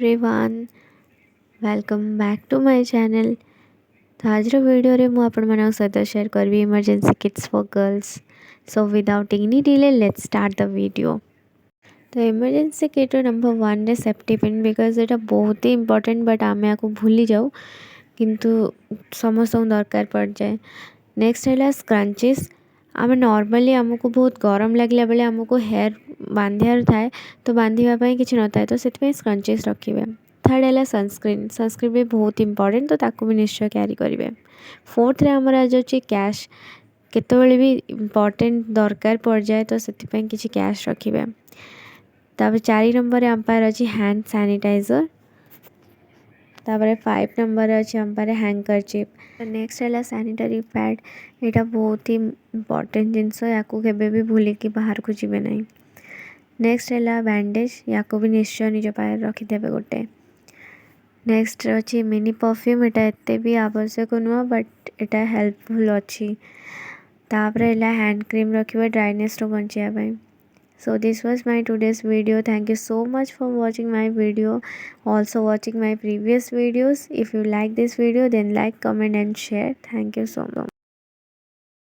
Everyone welcome back to my channel. तो आज video रे मु आपण मन सहित शेयर करबी emergency kits for girls. So without any delay let's start the video. तो इमरजेंसी किट नंबर 1 रे सेफ्टी पिन बिकज एटा बहुत ही इंपोर्टेंट बट आमे आको भूली जाऊ किंतु समस्त दरकार पड़ जाए। नेक्स्ट है स्क्रंचेस। आम नॉर्मली आमको बहुत गरम लगला बेले आमको हेयर बांधार थाए तो बांधापी किसी न था तो से स्क्रंचेस रखिए। थर्ड है सनस्क्रीन। सनस्क्रीन भी बहुत इंपोर्टेंट तो ताकू भी निश्चय क्यारी करेंगे। फोर्थ रे आमर आज अच्छे कैश। केतबेले भी इम्पोर्टेंट दरकार पड़ जाए तो से किसी कैश रखिए। तापर 4 नंबर आम पार अच्छी हैंड सैनिटाइजर। तापर 5 नंबर अच्छे आम पारे हैंकरचिप। नेक्स्ट है सैनिटरी पैड। यहाँ बहुत ही इम्पोर्टेंट जिनस या भी भूलिकी बाहर को जी ना। नेक्स्ट है बैंडेज। या भी निश्चय निज पाए रखिदे गोटे। नेक्स्ट अच्छी मिनी परफ्यूम। यहाँ एत भी आवश्यक नुह बट यहाँ हेल्पफुल अच्छी। तापर है हैंड क्रीम रखिए ड्राइनेस रू बचाई। So this was my today's video. Thank you so much for watching my video. Also watching my previous videos. If you like this video then like, comment and share. Thank you so much.